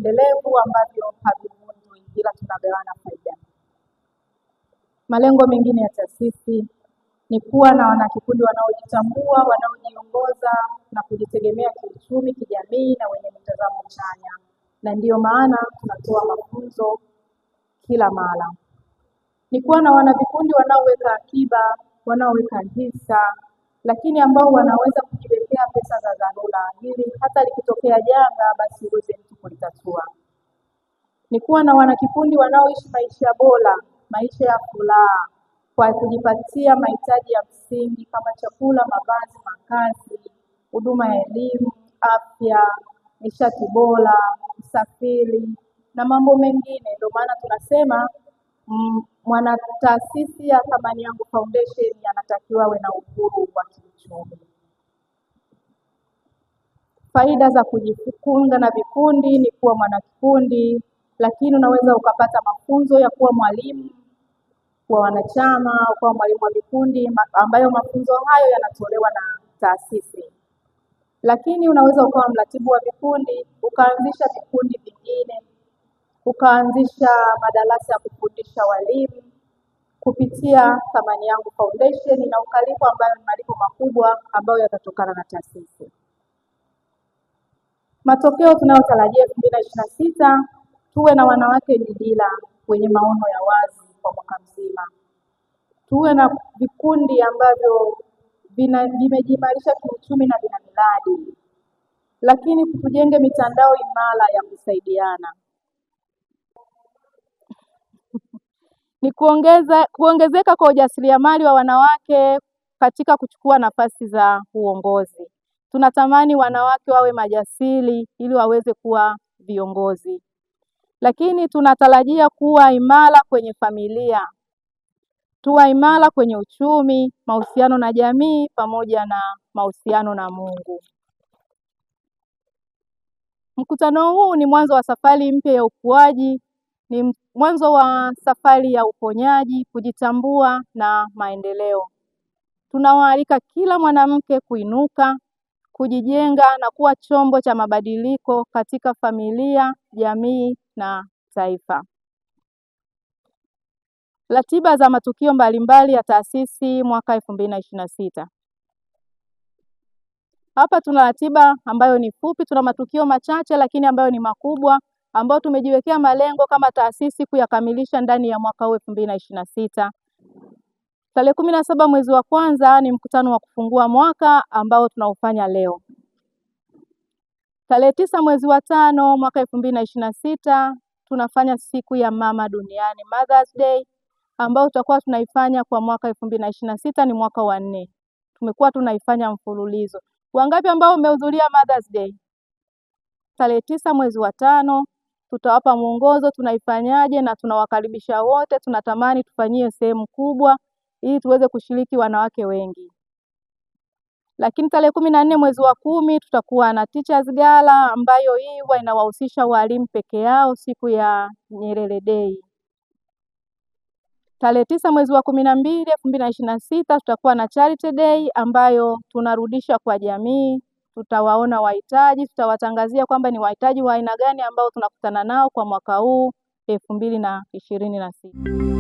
endelevu ambavyo havivunjwi ila tunagawana faida. Malengo mengine ya taasisi ni kuwa na wanakikundi wanaojitambua, wanaojiongoza na kujitegemea kiuchumi, kijamii na wenye mtazamo chanya. Na ndiyo maana tunatoa mafunzo kila mara. Ni kuwa na wanavikundi wanaoweka akiba, wanaoweka hisa, lakini ambao wanaweza kujiwekea pesa za dharura ili hata likitokea janga basi uweze mtu kulitatua. Ni kuwa na wanakikundi wanaoishi maisha bora, maisha ya furaha kwa kujipatia mahitaji ya msingi kama chakula, mavazi, makazi, huduma ya elimu, afya, nishati bora, usafiri na mambo mengine. Ndio maana tunasema mwanataasisi ya Thamani Yangu Foundation anatakiwa awe na uhuru wa kiuchumi. Faida za kujifunga na vikundi ni kuwa mwanakikundi, lakini unaweza ukapata mafunzo ya kuwa mwalimu wa wanachama au kuwa mwalimu wa vikundi, ambayo mafunzo hayo yanatolewa na taasisi. Lakini unaweza ukawa mratibu wa vikundi, ukaanzisha vikundi vingine, ukaanzisha madarasa ya kufundisha walimu kupitia Thamani Yangu Foundation na ukalipo ambayo ni malipo makubwa ambayo yatatokana na taasisi. Matokeo tunayotarajia 2026, tuwe na wanawake dira wenye maono ya wazi kwa mwaka mzima. Tuwe na vikundi ambavyo vimejimarisha kiuchumi na vina miradi. Lakini tujenge mitandao imara ya kusaidiana. Ni kuongezeka kwa ujasiriamali wa wanawake katika kuchukua nafasi za uongozi. Tunatamani wanawake wawe majasiri ili waweze kuwa viongozi. Lakini tunatarajia kuwa imara kwenye familia, tuwe imara kwenye uchumi, mahusiano na jamii pamoja na mahusiano na Mungu. Mkutano huu ni mwanzo wa safari mpya ya ukuaji, ni mwanzo wa safari ya uponyaji, kujitambua na maendeleo. Tunawaalika kila mwanamke kuinuka, kujijenga na kuwa chombo cha mabadiliko katika familia, jamii na taifa. Ratiba za matukio mbalimbali ya taasisi mwaka 2026. Hapa tuna ratiba ambayo ni fupi, tuna matukio machache lakini ambayo ni makubwa, ambayo tumejiwekea malengo kama taasisi kuyakamilisha ndani ya mwaka 2026. Tarehe 17 mwezi wa kwanza ni mkutano wa kufungua mwaka ambao tunaufanya leo. Tarehe 9 mwezi wa 5 mwaka 2026 tunafanya siku ya mama duniani, Mother's Day, ambao tutakuwa tunaifanya kwa mwaka 2026, ni mwaka wa 4. Tumekuwa tunaifanya mfululizo. Wangapi ambao umehudhuria Mother's Day? Tarehe 9 mwezi wa 5 tutawapa mwongozo tunaifanyaje na tunawakaribisha wote. Tunatamani tufanyie sehemu kubwa ili tuweze kushiriki wanawake wengi. Lakini tarehe 14 mwezi wa 10 tutakuwa na Teachers Gala ambayo hii huwa inawahusisha walimu peke yao, siku ya Nyerere Day. Tarehe 9 mwezi wa 12 2026 tutakuwa na Charity Day ambayo tunarudisha kwa jamii. Tutawaona wahitaji, tutawatangazia kwamba ni wahitaji wa aina gani ambao tunakutana nao kwa mwaka huu 2026.